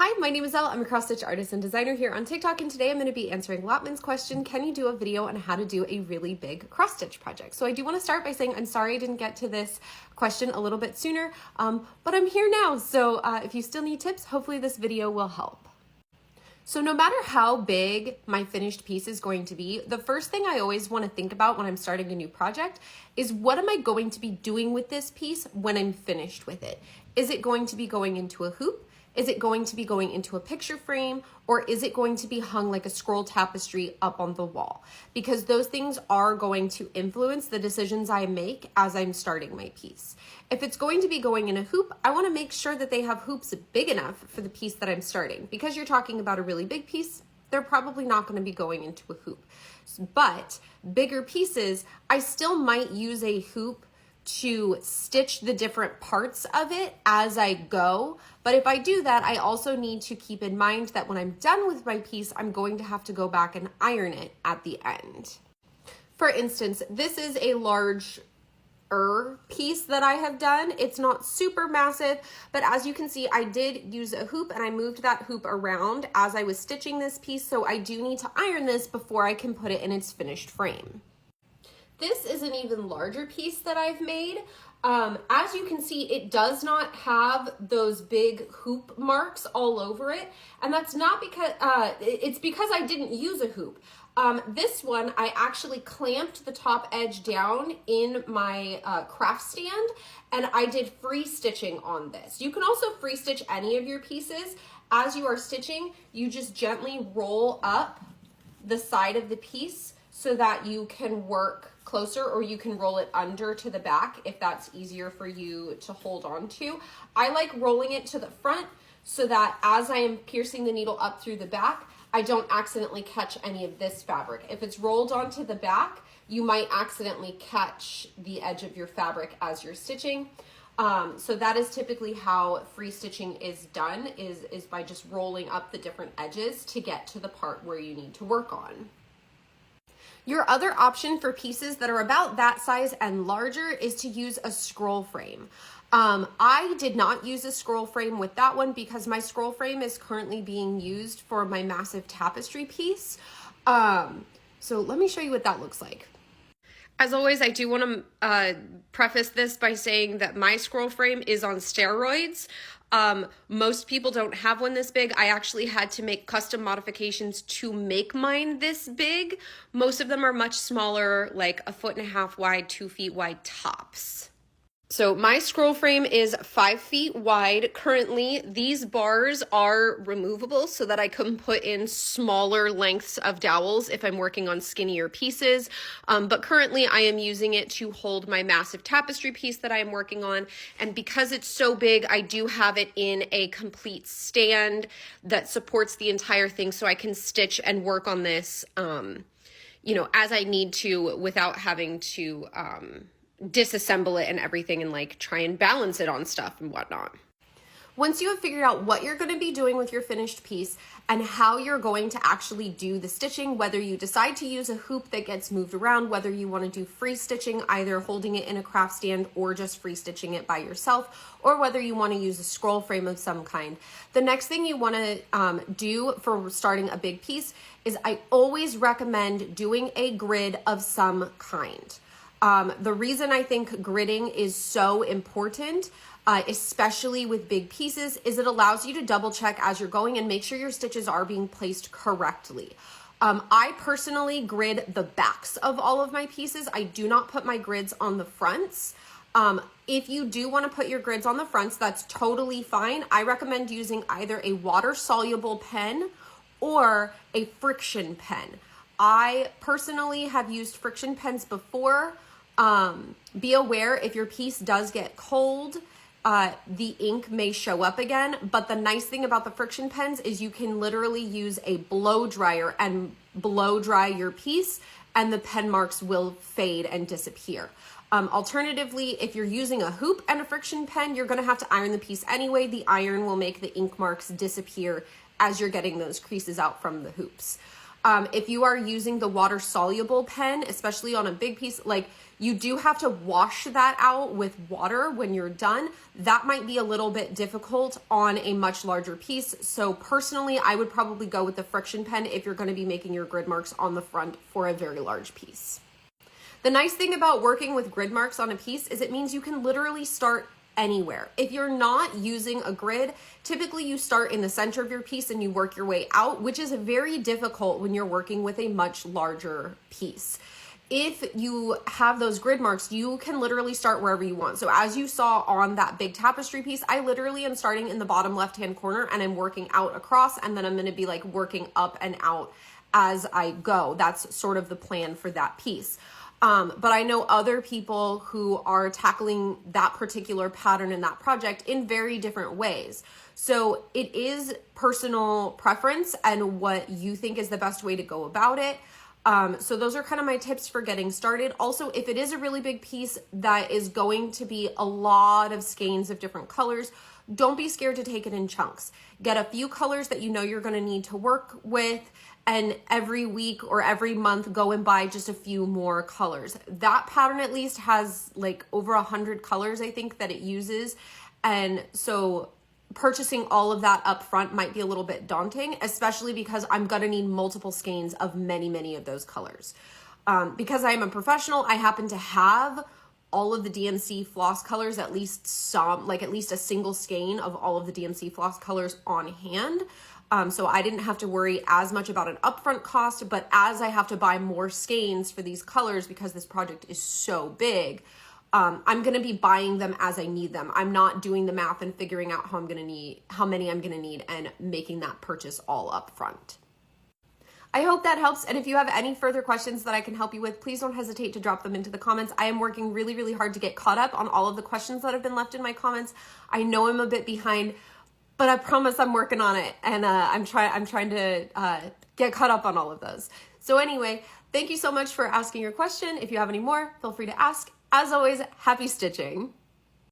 Hi, my name is Elle. I'm a cross-stitch artist and designer here on TikTok, and today I'm going to be answering Lotman's question, can you do a video on how to do a really big cross-stitch project? So I do want to start by saying I'm sorry I didn't get to this question a little bit sooner, but I'm here now, so if you still need tips, hopefully this video will help. So no matter how big my finished piece is going to be, the first thing I always want to think about when I'm starting a new project is what am I going to be doing with this piece when I'm finished with it? Is it going to be going into a hoop? Is it going to be going into a picture frame, or is it going to be hung like a scroll tapestry up on the wall? Because those things are going to influence the decisions I make as I'm starting my piece. If it's going to be going in a hoop, I want to make sure that they have hoops big enough for the piece that I'm starting. Because you're talking about a really big piece, they're probably not going to be going into a hoop. But bigger pieces, I still might use a hoop to stitch the different parts of it as I go. But if I do that, I also need to keep in mind that when I'm done with my piece, I'm going to have to go back and iron it at the end. For instance, this is a large piece that I have done. It's not super massive, but as you can see, I did use a hoop and I moved that hoop around as I was stitching this piece. So I do need to iron this before I can put it in its finished frame. This is an even larger piece that I've made. As you can see, it does not have those big hoop marks all over it. And that's not because, it's because I didn't use a hoop. This one, I actually clamped the top edge down in my craft stand, and I did free stitching on this. You can also free stitch any of your pieces. As you are stitching, you just gently roll up the side of the piece so that you can work closer, or you can roll it under to the back if that's easier for you to hold on to. I like rolling it to the front so that as I am piercing the needle up through the back, I don't accidentally catch any of this fabric. If it's rolled onto the back, you might accidentally catch the edge of your fabric as you're stitching. So that is typically how free stitching is done, is by just rolling up the different edges to get to the part where you need to work on. Your other option for pieces that are about that size and larger is to use a scroll frame. I did not use a scroll frame with that one because my scroll frame is currently being used for my massive tapestry piece. So let me show you what that looks like. As always, I do want to preface this by saying that my scroll frame is on steroids. Most people don't have one this big. I actually had to make custom modifications to make mine this big. Most of them are much smaller, like 1.5 feet wide, 2 feet wide tops. So my scroll frame is 5 feet wide. Currently, these bars are removable so that I can put in smaller lengths of dowels if I'm working on skinnier pieces. But currently I am using it to hold my massive tapestry piece that I am working on. And because it's so big, I do have it in a complete stand that supports the entire thing so I can stitch and work on this, you know, as I need to without having to, disassemble it and everything and like try and balance it on stuff and whatnot. Once you have figured out what you're going to be doing with your finished piece and how you're going to actually do the stitching, whether you decide to use a hoop that gets moved around, whether you want to do free stitching, either holding it in a craft stand or just free stitching it by yourself, or whether you want to use a scroll frame of some kind, the next thing you want to do for starting a big piece is I always recommend doing a grid of some kind. The reason I think gridding is so important, especially with big pieces, is it allows you to double check as you're going and make sure your stitches are being placed correctly. I personally grid the backs of all of my pieces. I do not put my grids on the fronts. If you do want to put your grids on the fronts, that's totally fine. I recommend using either a water-soluble pen or a friction pen. I personally have used friction pens before. Be aware if your piece does get cold, the ink may show up again, but the nice thing about the friction pens is you can literally use a blow dryer and blow dry your piece and the pen marks will fade and disappear. Alternatively, if you're using a hoop and a friction pen, you're going to have to iron the piece anyway. The iron will make the ink marks disappear as you're getting those creases out from the hoops. If you are using the water soluble pen, especially on a big piece, like you do have to wash that out with water when you're done. That might be a little bit difficult on a much larger piece. So personally, I would probably go with the friction pen if you're going to be making your grid marks on the front for a very large piece. The nice thing about working with grid marks on a piece is it means you can literally start anywhere. If you're not using a grid, typically you start in the center of your piece and you work your way out, which is very difficult when you're working with a much larger piece. If you have those grid marks, you can literally start wherever you want. So as you saw on that big tapestry piece, I literally am starting in the bottom left-hand corner and I'm working out across, and then I'm gonna be like working up and out as I go. That's sort of the plan for that piece. But I know other people who are tackling that particular pattern in that project in very different ways. So it is personal preference and what you think is the best way to go about it. So those are kind of my tips for getting started. Also, if it is a really big piece that is going to be a lot of skeins of different colors, don't be scared to take it in chunks. Get a few colors that you know you're going to need to work with, and every week or every month go and buy just a few more colors. That pattern at least has like over 100 colors, I think, that it uses. And so purchasing all of that up front might be a little bit daunting, especially because I'm gonna need multiple skeins of many of those colors. Because I am a professional, I happen to have all of the DMC floss colors, at least some, like at least a single skein of all of the DMC floss colors on hand. So I didn't have to worry as much about an upfront cost, but as I have to buy more skeins for these colors because this project is so big, I'm going to be buying them as I need them. I'm not doing the math and figuring out how many I'm going to need and making that purchase all up front. I hope that helps. And if you have any further questions that I can help you with, please don't hesitate to drop them into the comments. I am working really hard to get caught up on all of the questions that have been left in my comments. I know I'm a bit behind, but I promise I'm working on it. And I'm trying to get caught up on all of those. So anyway, thank you so much for asking your question. If you have any more, feel free to ask. As always, happy stitching.